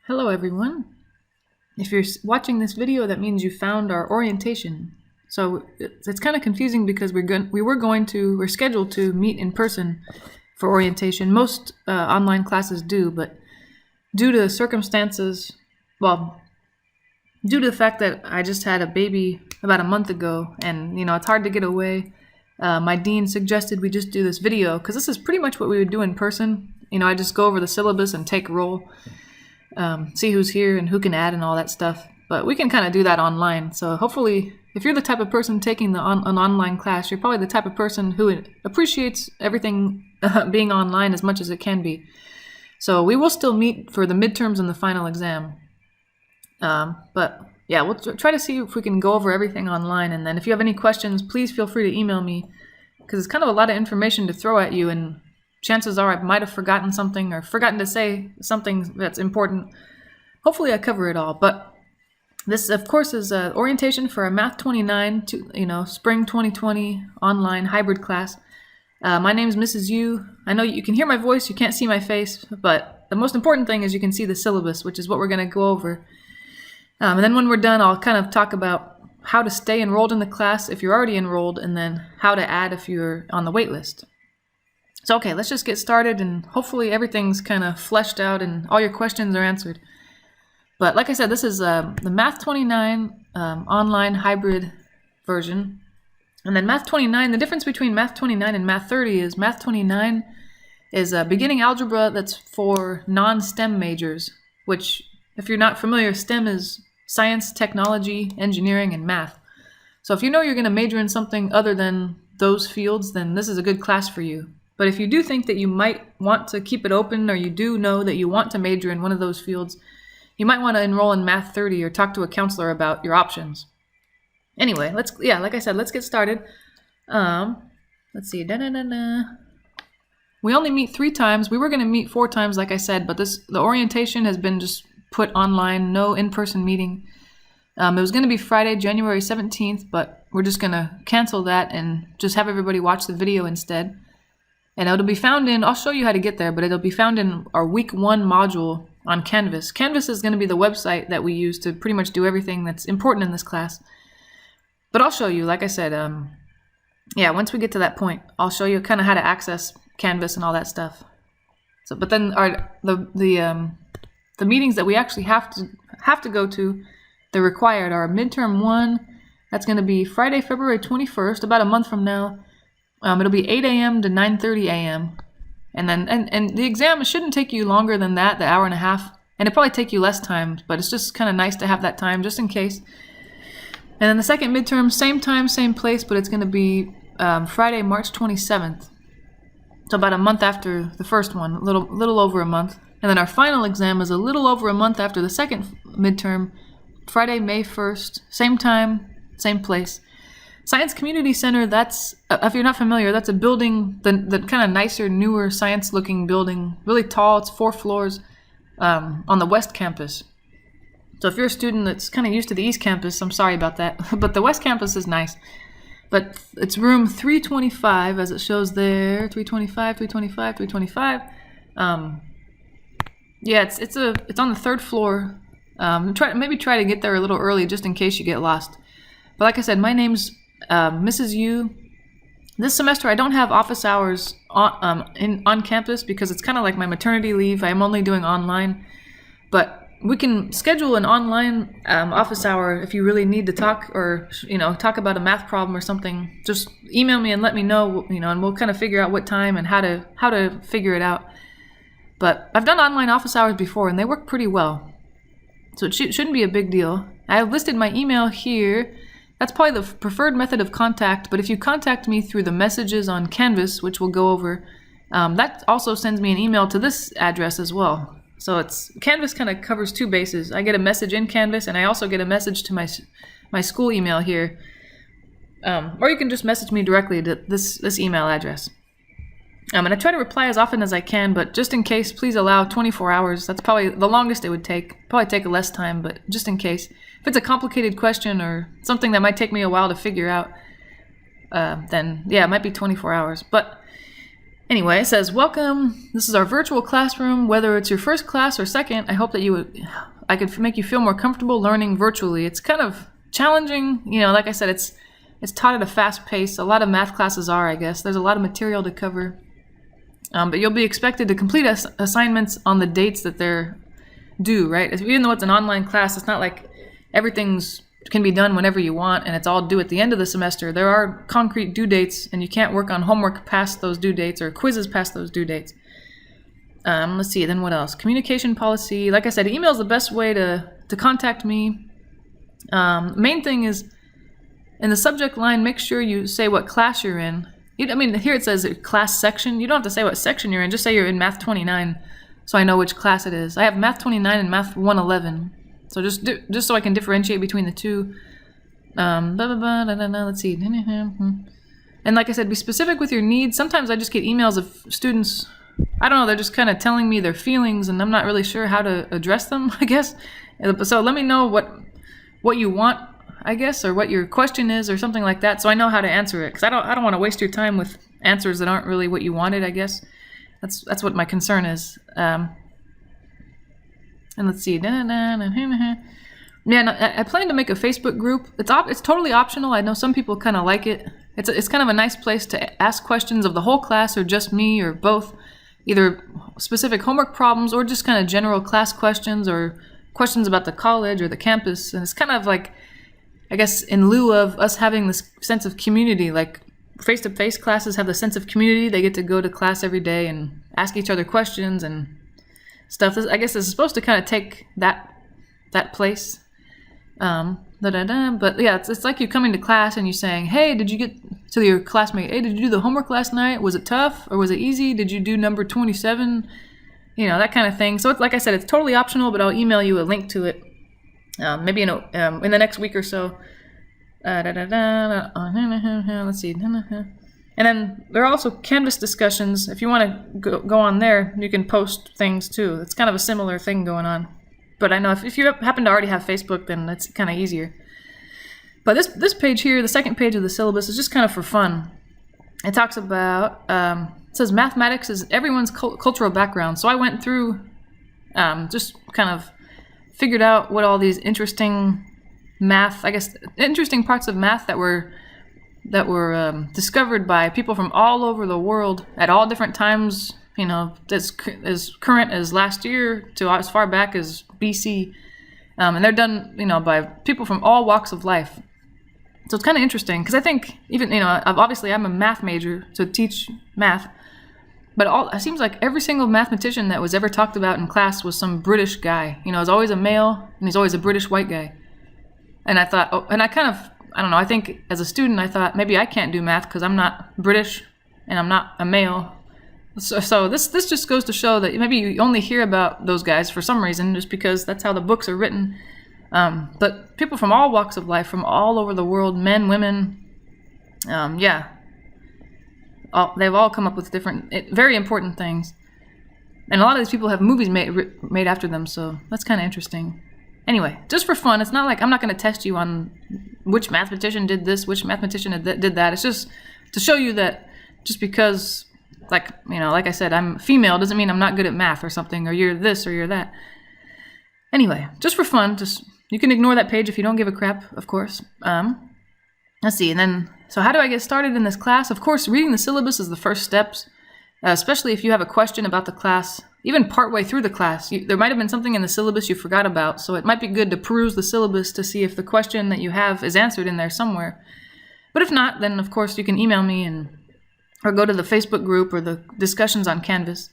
Hello everyone. If you're watching this video, that means you found our orientation. So it's kind of confusing because we're scheduled to meet in person for orientation. Most online classes do, but due to circumstances, due to the fact that I just had a baby about a month ago and it's hard to get away, my dean suggested we just do this video because this is pretty much what we would do in person. I just go over the syllabus and take roll. See who's here and who can add and all that stuff. But we can kind of do that online. So hopefully, if you're the type of person taking an online class, you're probably the type of person who appreciates everything being online as much as it can be. So we will still meet for the midterms and the final exam. But yeah, we'll try to see if we can go over everything online. And then if you have any questions, please feel free to email me because it's kind of a lot of information to throw at you, and chances are I might have forgotten something or forgotten to say something that's important. Hopefully I cover it all. But this, of course, is orientation for our Math 29 Spring 2020 online hybrid class. My name is Mrs. Yu. I know you can hear my voice, you can't see my face, but the most important thing is you can see the syllabus, which is what we're going to go over. And then when we're done, I'll kind of talk about how to stay enrolled in the class if you're already enrolled, and then how to add if you're on the wait list. So okay, let's just get started, and hopefully everything's kind of fleshed out and all your questions are answered. But like I said, this is the Math 29 online hybrid version. And then Math 29, the difference between Math 29 and Math 30 is Math 29 is a beginning algebra that's for non-STEM majors, which, if you're not familiar, STEM is science, technology, engineering, and math. So if you know you're going to major in something other than those fields, then this is a good class for you. But if you do think that you might want to keep it open, or you do know that you want to major in one of those fields, you might want to enroll in Math 30 or talk to a counselor about your options. Anyway, like I said, let's get started. Let's see. We only meet 3 times. We were going to meet 4 times, like I said, but the orientation has been just put online, no in-person meeting. It was going to be Friday, January 17th, but we're just going to cancel that and just have everybody watch the video instead. And it'll be found I'll show you how to get there, but it'll be found in our week 1 module on Canvas. Canvas is going to be the website that we use to pretty much do everything that's important in this class. But I'll show you, like I said, once we get to that point, I'll show you kind of how to access Canvas and all that stuff. So, but then the meetings that we actually have to go to, they're required, are midterm 1. That's going to be Friday, February 21st, about a month from now. It'll be 8 a.m. to 9:30 a.m. And then and the exam shouldn't take you longer than that, the hour and a half. And it'll probably take you less time, but it's just kind of nice to have that time just in case. And then the second midterm, same time, same place, but it's going to be Friday, March 27th. So about a month after the first one, a little over a month. And then our final exam is a little over a month after the second midterm, Friday, May 1st, same time, same place. Science Community Center, that's, if you're not familiar, that's a building, the kind of nicer, newer, science-looking building, really tall. It's 4 floors on the West Campus. So if you're a student that's kind of used to the East Campus, I'm sorry about that, but the West Campus is nice. But it's room 325, as it shows there, 325. Yeah, it's on the 3rd floor. Maybe try to get there a little early just in case you get lost. But like I said, my name's Mrs. Yu. This semester I don't have office hours on campus because it's kind of like my maternity leave. I'm only doing online, but we can schedule an online office hour if you really need to talk, or talk about a math problem or something. Just email me and let me know, and we'll kind of figure out what time and how to figure it out. But I've done online office hours before and they work pretty well, so it shouldn't be a big deal. I have listed my email here. That's probably the preferred method of contact, but if you contact me through the messages on Canvas, which we'll go over, that also sends me an email to this address as well. So Canvas kind of covers 2 bases. I get a message in Canvas, and I also get a message to my school email here. Or you can just message me directly to this email address. And I try to reply as often as I can, but just in case, please allow 24 hours. That's probably the longest it would take. Probably take less time, but just in case. If it's a complicated question or something that might take me a while to figure out, then yeah, it might be 24 hours. But Anyway, it says, welcome. This is our virtual classroom. Whether it's your first class or second, I hope that I could make you feel more comfortable learning virtually. It's kind of challenging. Like I said, it's taught at a fast pace. A lot of math classes are, I guess. There's a lot of material to cover. But you'll be expected to complete assignments on the dates that they're due, right? Even though it's an online class, it's not like everything's can be done whenever you want and it's all due at the end of the semester. There are concrete due dates, and you can't work on homework past those due dates or quizzes past those due dates. Let's see, then what else? Communication policy. Like I said, email is the best way to contact me. Main thing is, in the subject line, make sure you say what class you're in. Here it says class section. You don't have to say what section you're in. Just say you're in Math 29, so I know which class it is. I have Math 29 and Math 111. So just so I can differentiate between the two. Let's see. And like I said, be specific with your needs. Sometimes I just get emails of students, I don't know, they're just kind of telling me their feelings and I'm not really sure how to address them, I guess. So let me know what you want, I guess, or what your question is or something like that, so I know how to answer it. Because I don't want to waste your time with answers that aren't really what you wanted, I guess. That's what my concern is. And let's see. Yeah, no, I plan to make a Facebook group. It's totally optional. I know some people kind of like it. It's kind of a nice place to ask questions of the whole class or just me or both. Either specific homework problems or just kind of general class questions or questions about the college or the campus. And it's kind of like, I guess, in lieu of us having this sense of community, like face-to-face classes have the sense of community. They get to go to class every day and ask each other questions and stuff. I guess it's supposed to kind of take that place. But yeah, it's like you coming to class and you saying, hey, did you get to your classmate, hey, did you do the homework last night? Was it tough or was it easy? Did you do number 27? That kind of thing. So it's, like I said, it's totally optional, but I'll email you a link to it maybe in the next week or so. Let's see. And then there are also Canvas discussions. If you want to go on there, you can post things too. It's kind of a similar thing going on. But I know if you happen to already have Facebook, then that's kind of easier. But this page here, the second page of the syllabus, is just kind of for fun. It talks about, it says mathematics is everyone's cultural background. So I went through, just kind of figured out what all these interesting parts of math that were discovered by people from all over the world at all different times, as current as last year to as far back as BC. And they're done, by people from all walks of life. So it's kind of interesting because I think even, obviously I'm a math major to teach math, but it seems like every single mathematician that was ever talked about in class was some British guy. He's always a male and he's always a British white guy. And I thought, I don't know, I think as a student I thought maybe I can't do math because I'm not British and I'm not a male. So this just goes to show that maybe you only hear about those guys for some reason just because that's how the books are written. But people from all walks of life, from all over the world, men, women, they've all come up with different, very important things. And a lot of these people have movies made after them, so that's kind of interesting. Anyway, just for fun, it's not like I'm not going to test you on which mathematician did this, which mathematician did that. It's just to show you that just because, like I said, I'm female doesn't mean I'm not good at math or something, or you're this or you're that. Anyway, just for fun, you can ignore that page if you don't give a crap, of course. Let's see, and then, so how do I get started in this class? Of course, reading the syllabus is the first steps, especially if you have a question about the class. Even partway through the class, there might have been something in the syllabus you forgot about, so it might be good to peruse the syllabus to see if the question that you have is answered in there somewhere. But if not, then of course you can email me or go to the Facebook group or the discussions on Canvas.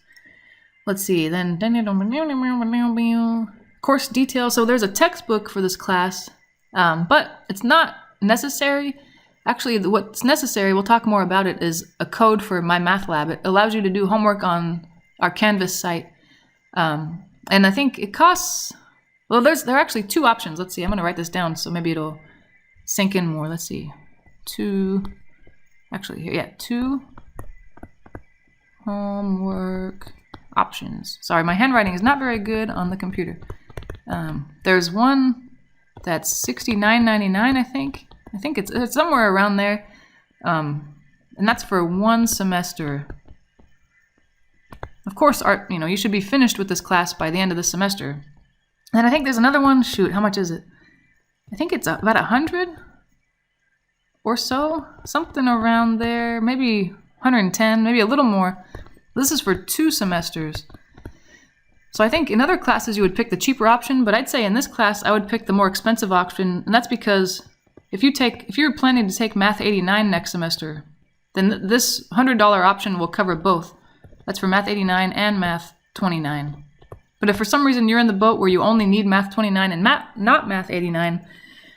Let's see, then course details. So there's a textbook for this class, but it's not necessary. Actually, what's necessary, we'll talk more about it, is a code for MyMathLab. It allows you to do homework on our Canvas site. And I think it costs, well, there are actually two options. Let's see, I'm going to write this down so maybe it'll sink in more. Let's see. Two homework options. Sorry, my handwriting is not very good on the computer. There's one that's $69.99, I think. I think it's somewhere around there. And that's for one semester. of course, you should be finished with this class by the end of the semester. And I think there's another one. Shoot, how much is it? I think it's about 100 or so, something around there, maybe 110, maybe a little more. This is for 2 semesters. So I think in other classes you would pick the cheaper option, but I'd say in this class I would pick the more expensive option, and that's because if you're planning to take Math 89 next semester, then this $100 option will cover both. That's for Math 89 and Math 29. But if for some reason you're in the boat where you only need Math 29 and not Math 89,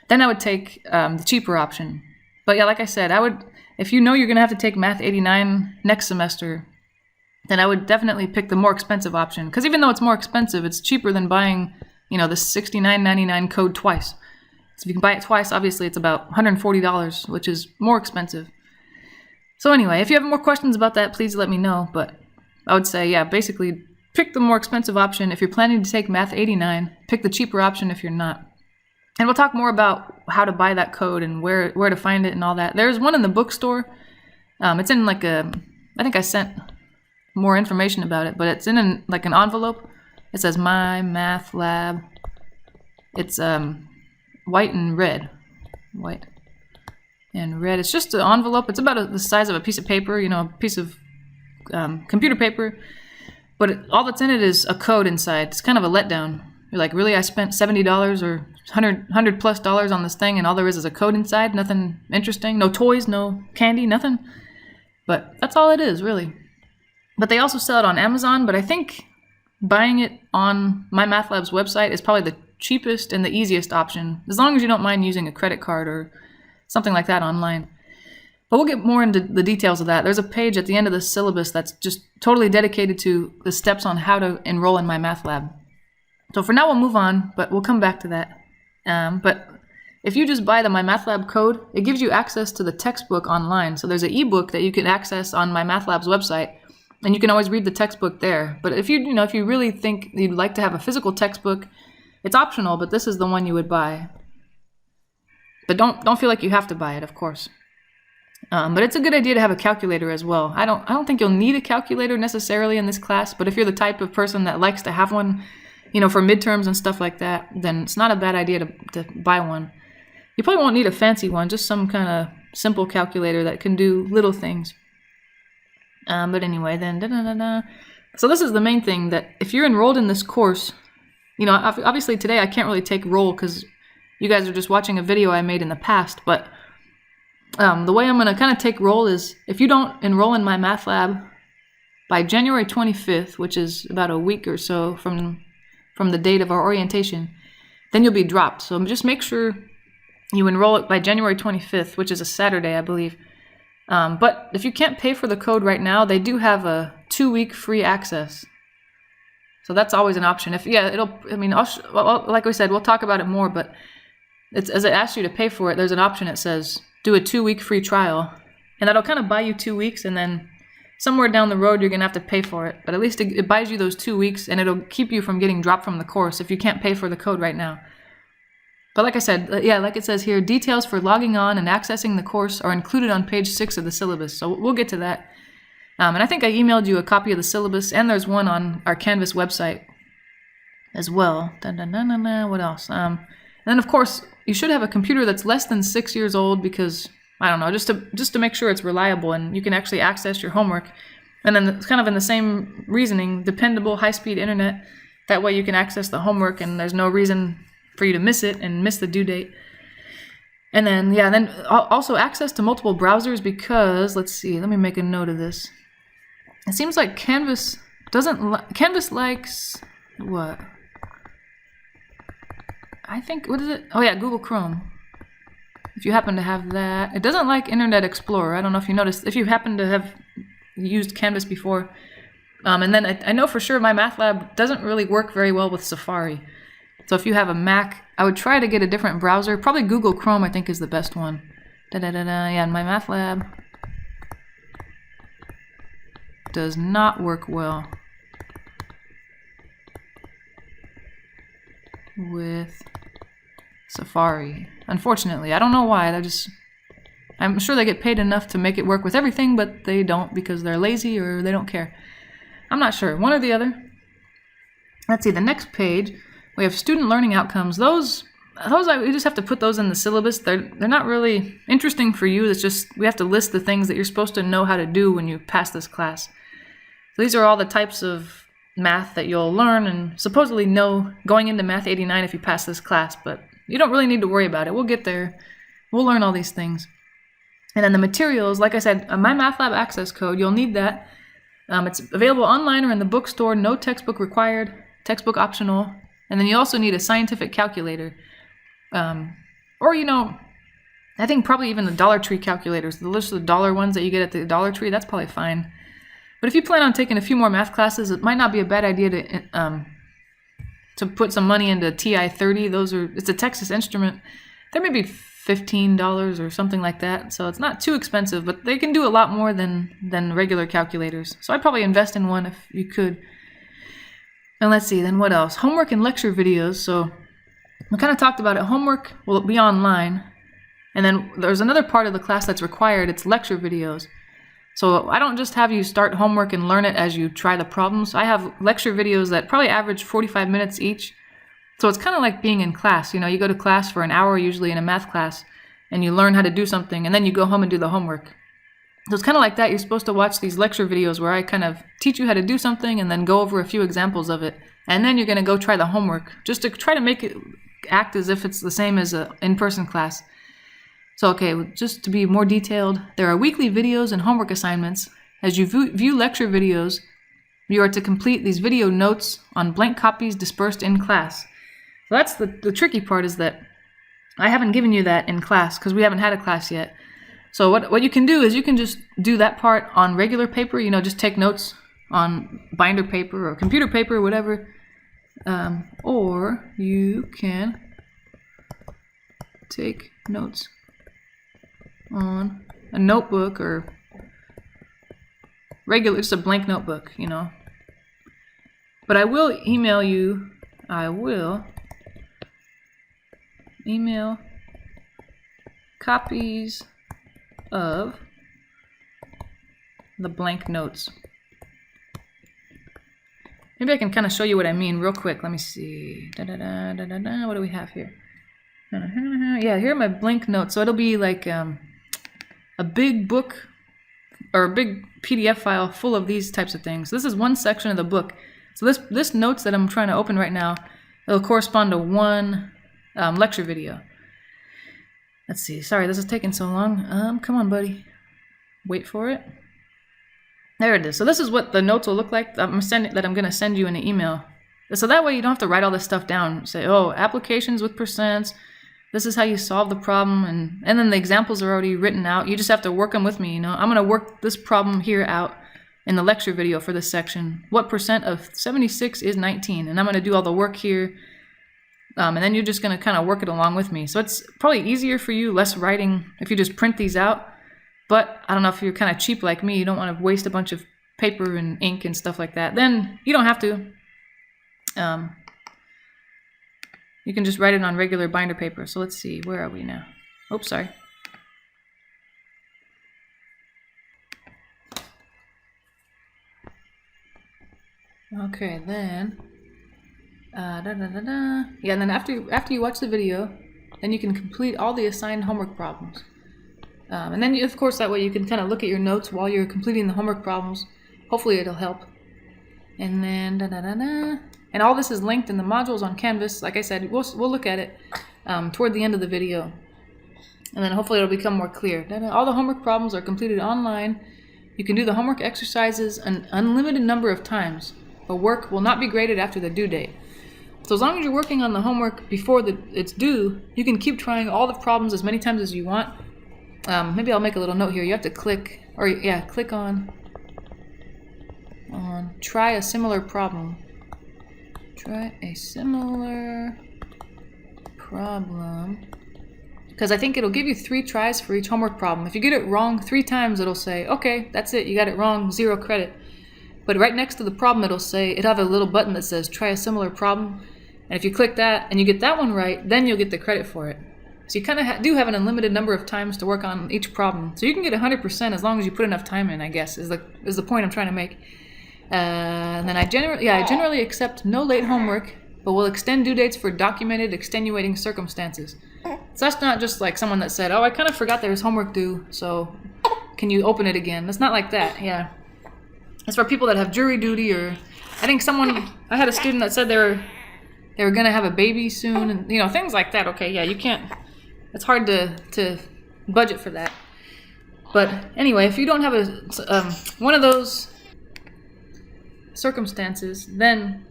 then I would take the cheaper option. But yeah, like I said, if you know you're going to have to take Math 89 next semester, then I would definitely pick the more expensive option. Because even though it's more expensive, it's cheaper than buying, the $69.99 code twice. So if you can buy it twice, obviously it's about $140, which is more expensive. So anyway, if you have more questions about that, please let me know. But I would say, yeah, basically pick the more expensive option if you're planning to take Math 89. Pick the cheaper option if you're not. And we'll talk more about how to buy that code and where to find it and all that. There's one in the bookstore. It's in I think I sent more information about it, but it's in an envelope. It says MyMathLab. It's white and red. White and red. It's just an envelope. It's about the size of a piece of paper, a piece of computer paper. But all that's in it is a code inside. It's kind of a letdown. You're like, really? I spent $70 or $100 plus on this thing, and all there is a code inside? Nothing interesting? No toys? No candy? Nothing? But that's all it is, really. But they also sell it on Amazon, but I think buying it on MyMathLab's website is probably the cheapest and the easiest option, as long as you don't mind using a credit card or something like that online. But we'll get more into the details of that. There's a page at the end of the syllabus that's just totally dedicated to the steps on how to enroll in MyMathLab. So for now we'll move on, but we'll come back to that. But if you just buy the MyMathLab code, it gives you access to the textbook online. So there's an ebook that you can access on MyMathLab's website, and you can always read the textbook there. But if you really think you'd like to have a physical textbook, it's optional, but this is the one you would buy. But don't feel like you have to buy it, of course. But it's a good idea to have a calculator as well. I don't think you'll need a calculator necessarily in this class, but if you're the type of person that likes to have one, for midterms and stuff like that, then it's not a bad idea to buy one. You probably won't need a fancy one, just some kind of simple calculator that can do little things. But anyway, then, So this is the main thing, that if you're enrolled in this course, obviously today I can't really take roll because you guys are just watching a video I made in the past, but the way I'm going to kind of take roll is if you don't enroll in MyMathLab by January 25th, which is about a week or so from the date of our orientation, then you'll be dropped. So just make sure you enroll it by January 25th, which is a Saturday, I believe. But if you can't pay for the code right now, they do have a 2-week free access. So that's always an option. Like we said, we'll talk about it more, but as it asks you to pay for it, there's an option that says do a 2-week free trial. And that'll kind of buy you 2 weeks, and then somewhere down the road you're going to have to pay for it. But at least it buys you those 2 weeks, and it'll keep you from getting dropped from the course if you can't pay for the code right now. But like I said, like it says here, details for logging on and accessing the course are included on page 6 of the syllabus. So we'll get to that. And I think I emailed you a copy of the syllabus, and there's one on our Canvas website as well. What else? And then, of course, you should have a computer that's less than 6 years old because, I don't know, just to make sure it's reliable and you can actually access your homework. And then it's kind of in the same reasoning, dependable, high-speed internet. That way you can access the homework and there's no reason for you to miss it and miss the due date. And then, also access to multiple browsers because, let's see, let me make a note of this. It seems like Canvas Canvas likes, what? I think, what is it? Oh yeah, Google Chrome. If you happen to have that. It doesn't like Internet Explorer. I don't know if you noticed, if you happen to have used Canvas before. And then I know for sure MyMathLab doesn't really work very well with Safari. So if you have a Mac, I would try to get a different browser. Probably Google Chrome, I think, is the best one. Yeah, MyMathLab does not work well with Safari. Unfortunately, I don't know why. I'm sure they get paid enough to make it work with everything, but they don't because they're lazy or they don't care. I'm not sure, one or the other. Let's see, the next page, we have student learning outcomes. Those we just have to put those in the syllabus. They're not really interesting for you. It's just we have to list the things that you're supposed to know how to do when you pass this class. So these are all the types of math that you'll learn and supposedly know going into Math 89 if you pass this class, but you don't really need to worry about it. We'll get there. We'll learn all these things. And then the materials, like I said, a MyMathLab access code, you'll need that. It's available online or in the bookstore, no textbook required, textbook optional. And then you also need a scientific calculator. Or, I think probably even the Dollar Tree calculators, the list of the dollar ones that you get at the Dollar Tree, that's probably fine. But if you plan on taking a few more math classes, it might not be a bad idea to put some money into TI-30. It's a Texas Instrument. They're maybe $15 or something like that, so it's not too expensive, but they can do a lot more than regular calculators. So I'd probably invest in one if you could. And let's see, then what else? Homework and lecture videos. So we kind of talked about it. Homework will be online, and then there's another part of the class that's required. It's lecture videos. So I don't just have you start homework and learn it as you try the problems. I have lecture videos that probably average 45 minutes each. So it's kind of like being in class. You go to class for an hour usually in a math class, and you learn how to do something, and then you go home and do the homework. So it's kind of like that. You're supposed to watch these lecture videos where I kind of teach you how to do something and then go over a few examples of it. And then you're going to go try the homework just to try to make it act as if it's the same as an in-person class. So, okay, just to be more detailed, there are weekly videos and homework assignments. As you view lecture videos, you are to complete these video notes on blank copies dispersed in class. So that's the tricky part, is that I haven't given you that in class because we haven't had a class yet. So what you can do is you can just do that part on regular paper, just take notes on binder paper or computer paper or whatever. Or you can take notes on a notebook or just a blank notebook, But I will email you, email copies of the blank notes. Maybe I can kind of show you what I mean real quick. Let me see. What do we have here? Yeah, here are my blank notes. So it'll be like a big book or a big PDF file full of these types of things. So this is one section of the book. So this notes that I'm trying to open right now, it'll correspond to one lecture video. Let's see. Sorry, this is taking so long. Come on, buddy. Wait for it. There it is. So this is what the notes will look like that I'm going to send you in an email. So that way you don't have to write all this stuff down. Say, oh, applications with percents. This is how you solve the problem. And then the examples are already written out. You just have to work them with me. I'm going to work this problem here out in the lecture video for this section. What percent of 76 is 19? And I'm going to do all the work here. And then you're just going to kind of work it along with me. So it's probably easier for you, less writing, if you just print these out. But I don't know if you're kind of cheap like me, you don't want to waste a bunch of paper and ink and stuff like that. Then you don't have to. You can just write it on regular binder paper. So let's see, where are we now? Oops, sorry. Okay, then. Yeah, and then after you watch the video, then you can complete all the assigned homework problems. And then, of course, that way you can kind of look at your notes while you're completing the homework problems. Hopefully it'll help. And then, and all this is linked in the modules on Canvas. Like I said, we'll look at it toward the end of the video. And then hopefully it'll become more clear. All the homework problems are completed online. You can do the homework exercises an unlimited number of times. But work will not be graded after the due date. So as long as you're working on the homework before it's due, you can keep trying all the problems as many times as you want. Maybe I'll make a little note here. You have to click on try a similar problem. Try a similar problem. Because I think it'll give you 3 tries for each homework problem. If you get it wrong 3 times, it'll say, okay, that's it, you got it wrong, 0 credit. But right next to the problem, it'll have a little button that says try a similar problem. And if you click that and you get that one right, then you'll get the credit for it. So you kind of do have an unlimited number of times to work on each problem. So you can get 100% as long as you put enough time in, I guess, is the point I'm trying to make. And then I generally accept no late homework, but will extend due dates for documented extenuating circumstances. So that's not just like someone that said, oh, I kind of forgot there was homework due, so can you open it again? It's not like that, yeah. It's for people that have jury duty, or I think I had a student that said they were going to have a baby soon, and, you know, things like that. Okay, yeah, you can't, it's hard to budget for that. But anyway, if you don't have one of those circumstances, then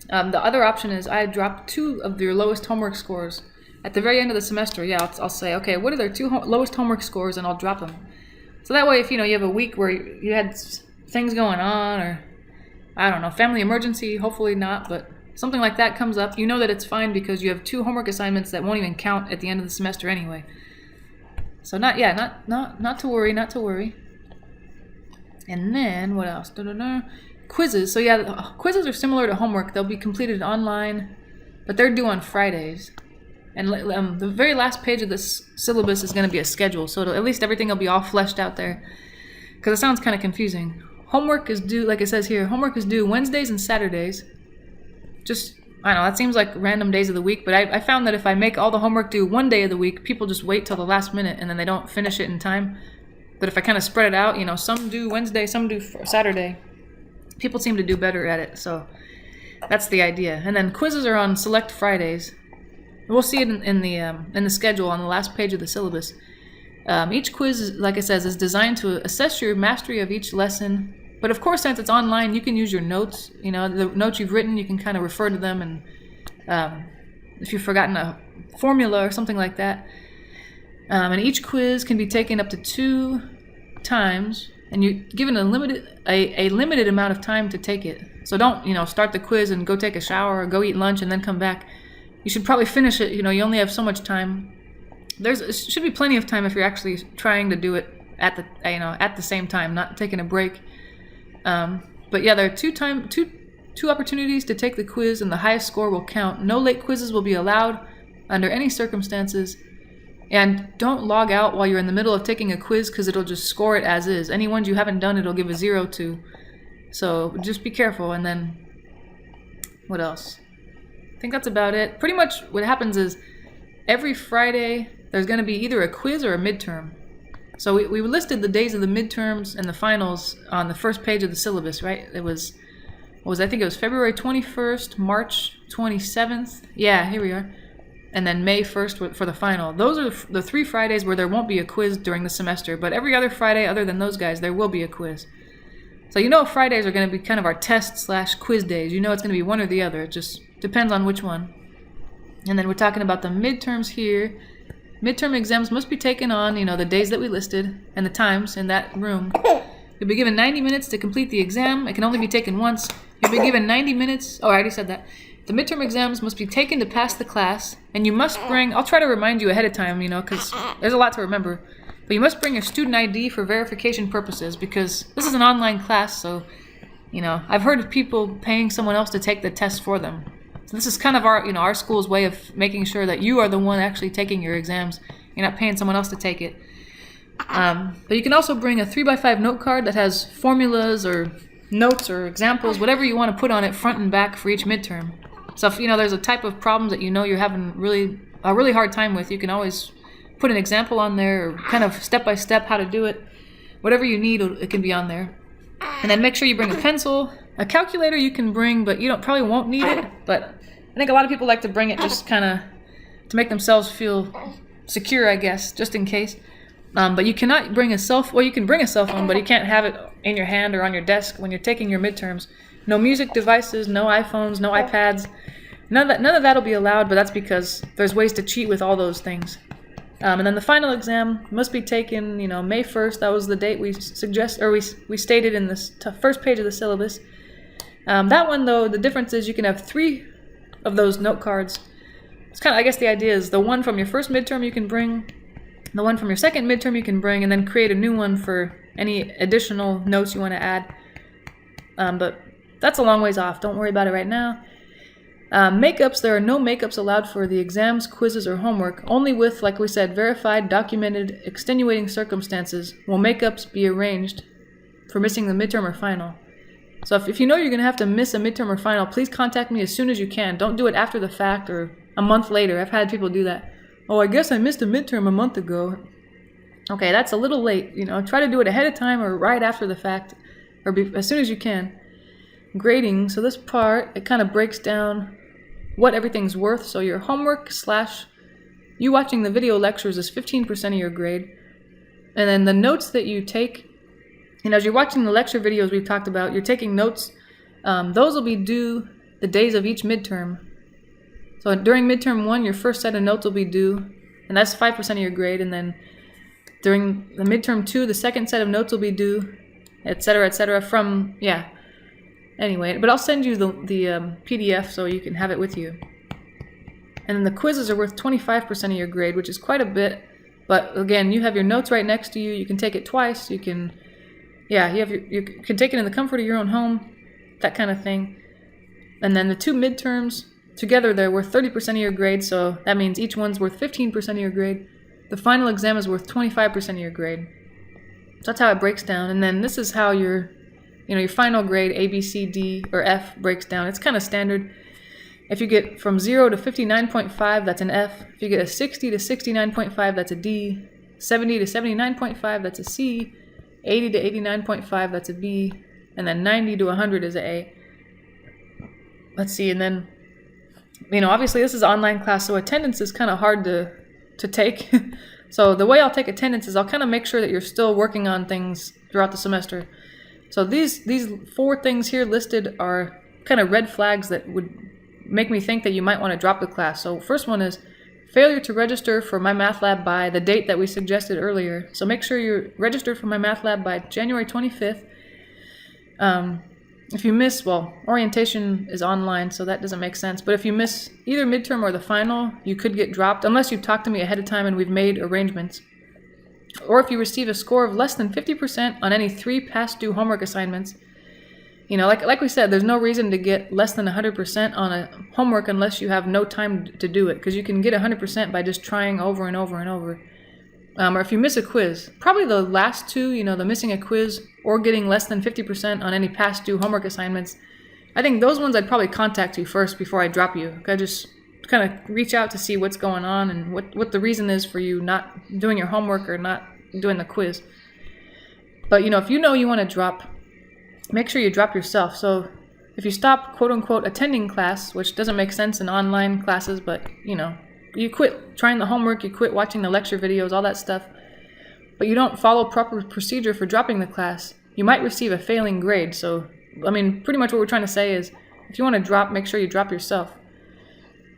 the other option is I drop 2 of your lowest homework scores. At the very end of the semester, yeah, I'll say, okay, what are their 2 lowest homework scores, and I'll drop them. So that way, if you have a week where you had things going on, or I don't know, family emergency, hopefully not, but something like that comes up, you know that it's fine because you have 2 homework assignments that won't even count at the end of the semester anyway. So not to worry. And then what else? Quizzes. So yeah, quizzes are similar to homework. They'll be completed online, but they're due on Fridays. And the very last page of this syllabus is going to be a schedule, so at least everything will be all fleshed out there. Because it sounds kind of confusing. Homework is due, like it says here, homework is due Wednesdays and Saturdays. Just, I don't know, that seems like random days of the week, but I found that if I make all the homework due one day of the week, people just wait till the last minute and then they don't finish it in time. But if I kind of spread it out, some do Wednesday, some do Saturday, people seem to do better at it, so that's the idea. And then quizzes are on select Fridays. We'll see it in the schedule on the last page of the syllabus. Each quiz, like it says, is designed to assess your mastery of each lesson. But of course, since it's online, you can use your notes. The notes you've written, you can kind of refer to them, and if you've forgotten a formula or something like that. And each quiz can be taken up to 2 times, and you're given a limited amount of time to take it. So don't start the quiz and go take a shower or go eat lunch and then come back. You should probably finish it. You only have so much time. There should be plenty of time if you're actually trying to do it at the same time, not taking a break. But yeah, there are two opportunities to take the quiz, and the highest score will count. No late quizzes will be allowed under any circumstances. And don't log out while you're in the middle of taking a quiz, because it'll just score it as is. Any ones you haven't done, it'll give a 0 to. So just be careful. And then what else? I think that's about it. Pretty much what happens is every Friday there's going to be either a quiz or a midterm. So we listed the days of the midterms and the finals on the first page of the syllabus, right? I think it was February 21st, March 27th. Yeah, here we are. And then May 1st for the final. Those are the 3 Fridays where there won't be a quiz during the semester, but every other Friday other than those guys, there will be a quiz. So Fridays are going to be kind of our test/quiz days. It's going to be one or the other. It just depends on which one. And then we're talking about the midterms here. Midterm exams must be taken on, the days that we listed and the times in that room. You'll be given 90 minutes to complete the exam. It can only be taken once. You'll be given 90 minutes. Oh, I already said that. The midterm exams must be taken to pass the class, and you must bring, I'll try to remind you ahead of time, because there's a lot to remember, but you must bring your student ID for verification purposes, because this is an online class, so, I've heard of people paying someone else to take the test for them. So this is kind of our school's way of making sure that you are the one actually taking your exams. You're not paying someone else to take it. But you can also bring a 3x5 note card that has formulas or notes or examples, whatever you want to put on it, front and back for each midterm. So if there's a type of problems that you're having a really hard time with, you can always put an example on there, or kind of step by step how to do it. Whatever you need, it can be on there. And then make sure you bring a pencil. A calculator you can bring, but probably won't need it. But I think a lot of people like to bring it just kind of to make themselves feel secure, I guess, just in case. But you cannot bring you can bring a cell phone, but you can't have it in your hand or on your desk when you're taking your midterms. No music devices, no iPhones, no iPads. None of that will be allowed, but that's because there's ways to cheat with all those things. And then the final exam must be taken, May 1st. That was the date we stated in this first page of the syllabus. That one, though, the difference is you can have 3 of those note cards. It's kind of, I guess the idea is the one from your first midterm you can bring, the one from your second midterm you can bring, and then create a new one for any additional notes you want to add. But that's a long ways off. Don't worry about it right now. Makeups, there are no makeups allowed for the exams, quizzes, or homework. Only with, like we said, verified, documented, extenuating circumstances will makeups be arranged for missing the midterm or final. So if you know you're going to have to miss a midterm or final, please contact me as soon as you can. Don't do it after the fact or a month later. I've had people do that. Oh, I guess I missed a midterm a month ago. Okay, that's a little late. You know, try to do it ahead of time or right after the fact, or as soon as you can. Grading. So this part, it kind of breaks down what everything's worth. So your homework / you watching the video lectures is 15% of your grade. And then the notes that you take, as you're watching the lecture videos we've talked about, you're taking notes. Those will be due the days of each midterm. So during midterm 1, your first set of notes will be due, and that's 5% of your grade. And then during the midterm 2, the second set of notes will be due, etc., etc. From, yeah. Anyway, but I'll send you the PDF so you can have it with you. And then the quizzes are worth 25% of your grade, which is quite a bit. But again, you have your notes right next to you. You can take it twice. You can, you can take it in the comfort of your own home, that kind of thing. And then the 2 midterms together, they're worth 30% of your grade. So that means each one's worth 15% of your grade. The final exam is worth 25% of your grade. So that's how it breaks down. And then this is how your final grade, A, B, C, D, or F breaks down. It's kind of standard. If you get from 0 to 59.5, that's an F. If you get a 60 to 69.5, that's a D. 70 to 79.5, that's a C. 80 to 89.5, that's a B. And then 90 to 100 is an A. Let's see, and then, obviously this is an online class, so attendance is kind of hard to take. So the way I'll take attendance is I'll kind of make sure that you're still working on things throughout the semester. So these 4 things here listed are kind of red flags that would make me think that you might want to drop the class. So first one is failure to register for MyMathLab by the date that we suggested earlier. So make sure you're registered for MyMathLab by January 25th. If you miss, orientation is online, so that doesn't make sense. But if you miss either midterm or the final, you could get dropped unless you talk to me ahead of time and we've made arrangements. Or if you receive a score of less than 50% on any 3 past due homework assignments. Like we said, there's no reason to get less than 100% on a homework unless you have no time to do it, because you can get 100% by just trying over and over and over. Or if you miss a quiz, probably the last 2, the missing a quiz or getting less than 50% on any past due homework assignments, I think those ones I'd probably contact you first before I drop you. I just kind of reach out to see what's going on and what the reason is for you not doing your homework or not doing the quiz. But if you want to drop, make sure you drop yourself. So if you stop quote-unquote attending class, which doesn't make sense in online classes, but you quit trying the homework, you quit watching the lecture videos, all that stuff, but you don't follow proper procedure for dropping the class, you might receive a failing grade. So pretty much what we're trying to say is if you want to drop, make sure you drop yourself.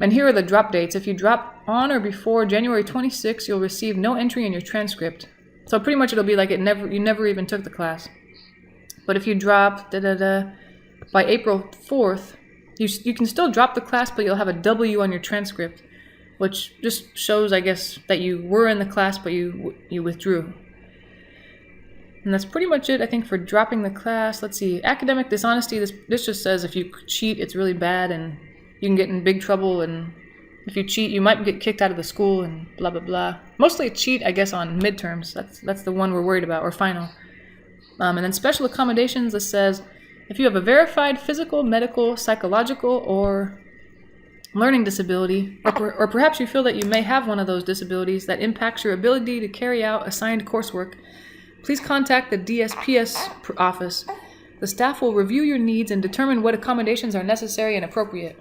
And here are the drop dates. If you drop on or before January 26th, you'll receive no entry in your transcript. So pretty much it'll be like you never even took the class. But if you drop by April 4th, you can still drop the class, but you'll have a W on your transcript, which just shows, I guess, that you were in the class, but you withdrew. And that's pretty much it, I think, for dropping the class. Let's see, academic dishonesty, this just says if you cheat, it's really bad, and you can get in big trouble, and if you cheat, you might get kicked out of the school, and blah, blah, blah. Mostly a cheat, I guess, on midterms. That's the one we're worried about, or final. And then special accommodations, this says, if you have a verified physical, medical, psychological, or learning disability, or perhaps you feel that you may have one of those disabilities that impacts your ability to carry out assigned coursework, please contact the DSPS office. The staff will review your needs and determine what accommodations are necessary and appropriate.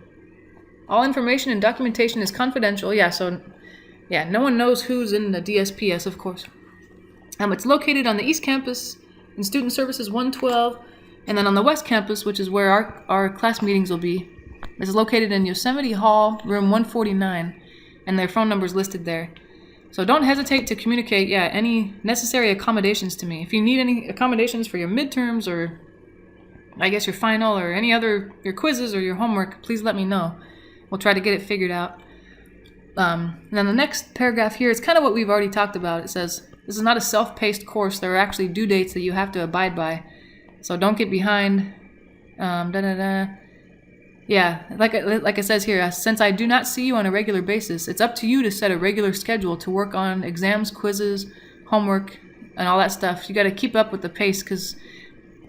All information and documentation is confidential. No one knows who's in the DSPS, of course. It's located on the East Campus in Student Services 112, and then on the West Campus, which is where our class meetings will be, is located in Yosemite Hall, room 149, and their phone number is listed there. So don't hesitate to communicate, any necessary accommodations to me. If you need any accommodations for your midterms or, I guess, your final or your quizzes or your homework, please let me know. We'll try to get it figured out. And then the next paragraph here is kind of what we've already talked about. It says, this is not a self-paced course. There are actually due dates that you have to abide by. So don't get behind. Like it says here, since I do not see you on a regular basis, it's up to you to set a regular schedule to work on exams, quizzes, homework, and all that stuff. You got to keep up with the pace, because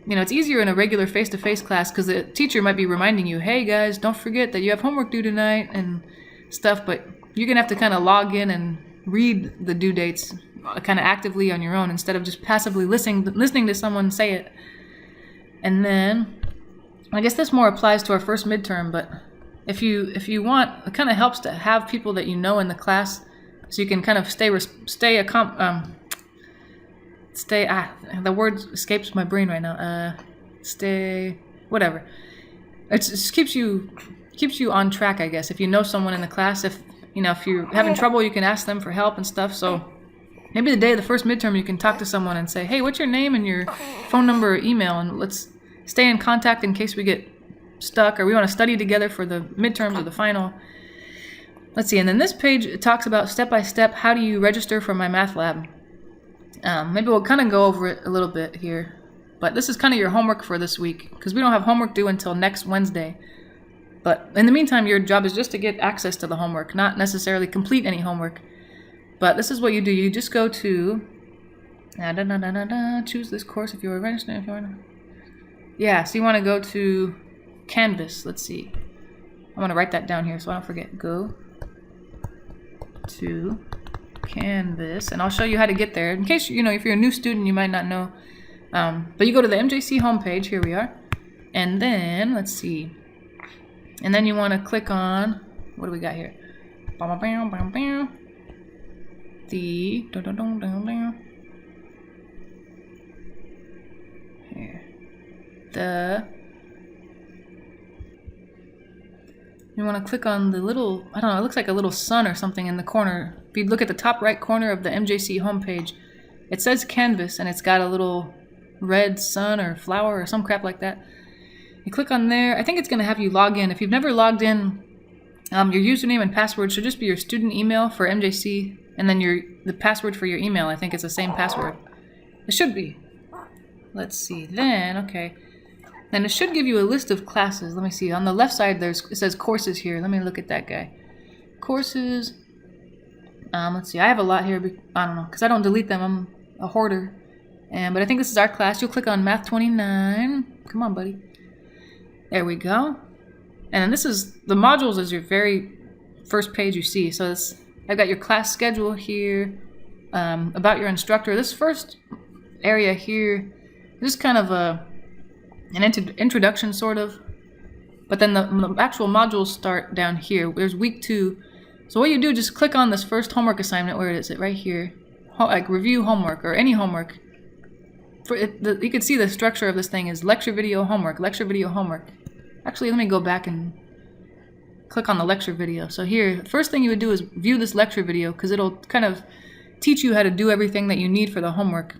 it's easier in a regular face-to-face class because the teacher might be reminding you, hey guys, don't forget that you have homework due tonight and stuff, but you're gonna have to kind of log in and read the due dates kind of actively on your own instead of just passively listening to someone say it. And then I guess this more applies to our first midterm, but if you want, it kind of helps to have people that you know in the class, so you can kind of the word escapes my brain right now. Whatever. It just keeps you on track, I guess. If you know someone in the class, if you're having trouble, you can ask them for help and stuff. So maybe the day of the first midterm, you can talk to someone and say, hey, what's your name and your phone number or email, and let's stay in contact in case we get stuck or we want to study together for the midterms or the final. Let's see, and then this page, it talks about step-by-step, how do you register for MyMathLab. Maybe we'll kind of go over it a little bit here, but this is kind of your homework for this week, because we don't have homework due until next Wednesday. But in the meantime, your job is just to get access to the homework, not necessarily complete any homework. But this is what you do. You just go to choose this course if you are registered. Yeah, so you want to go to Canvas. Let's see. I want to write that down here so I don't forget. Go to Canvas, and I'll show you how to get there. In case, if you're a new student, you might not know. But you go to the MJC homepage. Here we are. And then, let's see. And then you want to click on, what do we got here? You want to click on the little, I don't know, it looks like a little sun or something in the corner. If you look at the top right corner of the MJC homepage, it says Canvas, and it's got a little red sun or flower or some crap like that. You click on there. I think it's going to have you log in. If you've never logged in, your username and password should just be your student email for MJC, and then the password for your email. I think it's the same password. It should be. Let's see. Then, okay. Then it should give you a list of classes. Let me see. On the left side, it says courses here. Let me look at that guy. Courses. Let's see. I have a lot here. I don't know, because I don't delete them. I'm a hoarder. But I think this is our class. You'll click on Math 29. Come on, buddy. There we go. And then this is the modules is your very first page you see. So I've got your class schedule here, about your instructor. This first area here, this is kind of an introduction sort of. But then the actual modules start down here. There's week 2. So what you do, just click on this first homework assignment. Where is it? Right here. Like review homework or any homework. You can see the structure of this thing is lecture, video, homework, lecture, video, homework. Actually, let me go back and click on the lecture video. So here, the first thing you would do is view this lecture video, because it'll kind of teach you how to do everything that you need for the homework.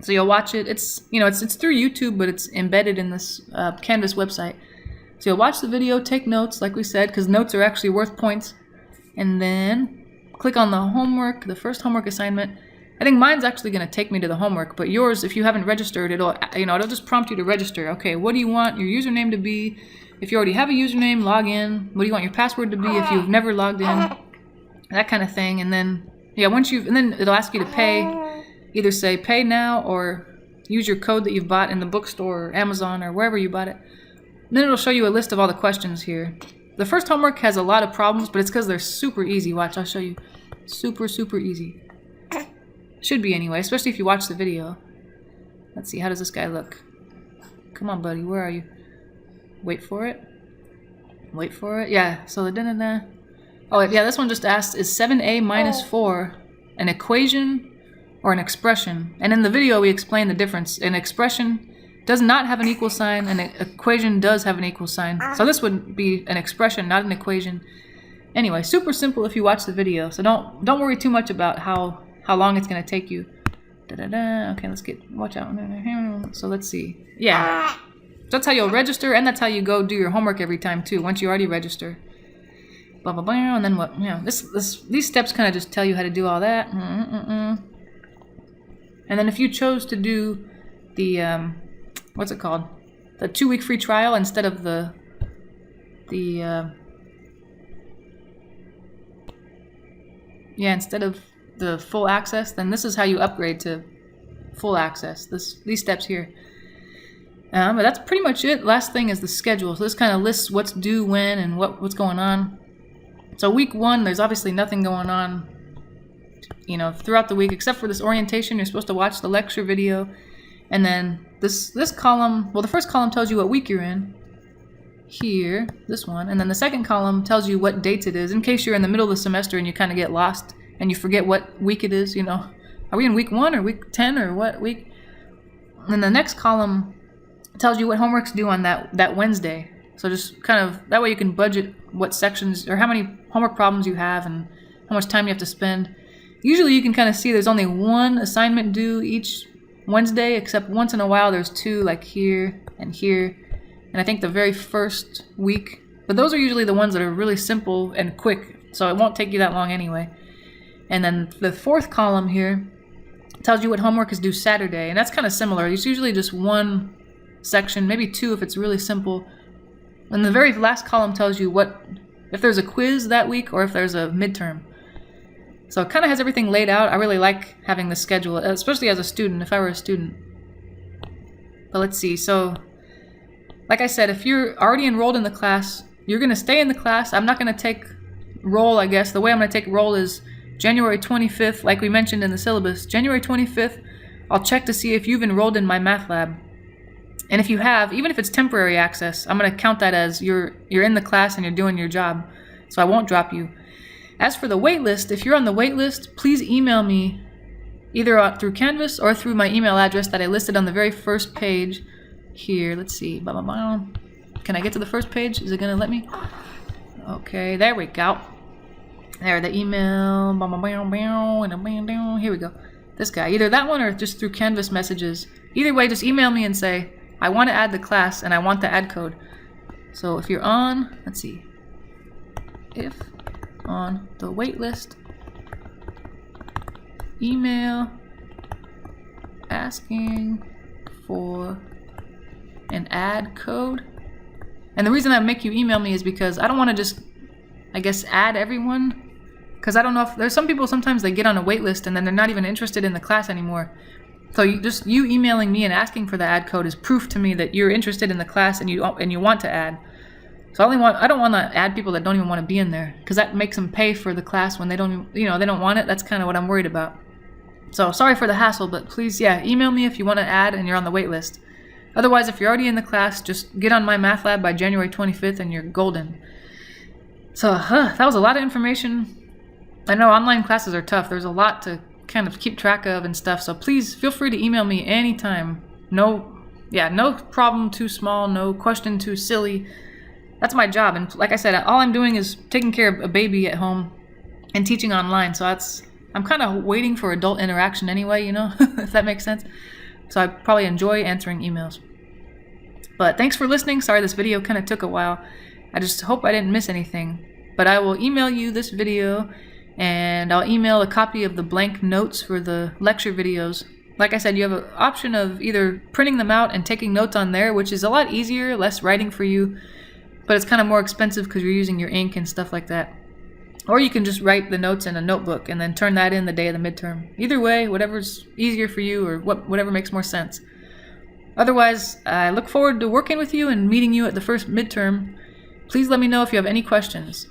So you'll watch it. It's through YouTube, but it's embedded in this Canvas website. So you'll watch the video, take notes, like we said, because notes are actually worth points. And then click on the homework, the first homework assignment. I think mine's actually going to take me to the homework, but yours, if you haven't registered, it'll just prompt you to register. Okay, what do you want your username to be? If you already have a username, log in. What do you want your password to be if you've never logged in? That kind of thing. And then, and then it'll ask you to pay. Either say pay now or use your code that you've bought in the bookstore or Amazon or wherever you bought it. Then it'll show you a list of all the questions here. The first homework has a lot of problems, but it's because they're super easy. Watch, I'll show you. Super, super easy. Should be anyway, especially if you watch the video. Let's see, how does this guy look? Come on, buddy, where are you? Wait for it. Wait for it. Yeah, so the da-da-da. Oh, yeah, this one just asked, is 7a minus 4 an equation or an expression? And in the video, we explain the difference. An expression does not have an equal sign, and an equation does have an equal sign. So this would be an expression, not an equation. Anyway, super simple if you watch the video. So don't worry too much about how long it's going to take you. Okay, watch out. So let's see. Yeah. So that's how you'll register, and that's how you go do your homework every time too, once you already register. Blah, blah, blah, and then what? These steps kind of just tell you how to do all that. And then if you chose to do the, what's it called? The 2-week free trial instead of instead of the full access, then this is how you upgrade to full access. These steps here. But that's pretty much it. Last thing is the schedule. So this kind of lists what's due when and what's going on. So week 1, there's obviously nothing going on, you know, throughout the week except for this orientation. You're supposed to watch the lecture video, and then this column. Well, the first column tells you what week you're in. Here, this one, and then the second column tells you what dates it is in case you're in the middle of the semester and you kind of get lost and you forget what week it is. You know, are we in week 1 or week 10 or what week? And then the next column tells you what homework's due on that Wednesday. So just kind of that way you can budget what sections or how many homework problems you have and how much time you have to spend. Usually you can kind of see there's only 1 assignment due each Wednesday, except once in a while there's 2, like here and here. And I think the very first week, but those are usually the ones that are really simple and quick, so it won't take you that long anyway. And then the fourth column here tells you what homework is due Saturday, and that's kind of similar. It's usually just 1 section, maybe 2 if it's really simple. And the very last column tells you if there's a quiz that week or if there's a midterm. So it kind of has everything laid out. I really like having the schedule, especially as a student, if I were a student. But let's see, so like I said, if you're already enrolled in the class, you're going to stay in the class. I'm not going to take roll, I guess. The way I'm going to take roll is January 25th, like we mentioned in the syllabus. January 25th, I'll check to see if you've enrolled in MyMathLab. And if you have, even if it's temporary access, I'm going to count that as you're in the class and you're doing your job. So I won't drop you. As for the wait list, if you're on the wait list, please email me either through Canvas or through my email address that I listed on the very first page. Here, let's see. Can I get to the first page? Is it gonna let me? Okay, there we go. There, the email. Here we go. This guy. Either that one or just through Canvas messages. Either way, just email me and say, I want to add the class and I want the ad code. So if you're on, let's see. If on the wait list, email asking for an ad code. And the reason I make you email me is because I don't want to just, I guess, add everyone, because I don't know if there's some people sometimes they get on a wait list and then they're not even interested in the class anymore. So you emailing me and asking for the ad code is proof to me that you're interested in the class and you want to add. So I don't want to add people that don't even want to be in there, because that makes them pay for the class when they don't want it. That's kind of what I'm worried about. So sorry for the hassle, but please, email me if you want to add and you're on the wait list. Otherwise, if you're already in the class, just get on MyMathLab by January 25th and you're golden. So that was a lot of information. I know online classes are tough. There's a lot to kind of keep track of and stuff. So please feel free to email me anytime. No problem too small, no question too silly. That's my job. And like I said, all I'm doing is taking care of a baby at home and teaching online. So I'm kind of waiting for adult interaction anyway, if that makes sense. So I probably enjoy answering emails. But thanks for listening. Sorry this video kind of took a while. I just hope I didn't miss anything. But I will email you this video, and I'll email a copy of the blank notes for the lecture videos. Like I said, you have an option of either printing them out and taking notes on there, which is a lot easier, less writing for you, but it's kind of more expensive because you're using your ink and stuff like that. Or you can just write the notes in a notebook and then turn that in the day of the midterm. Either way, whatever's easier for you or whatever makes more sense. Otherwise, I look forward to working with you and meeting you at the first midterm. Please let me know if you have any questions.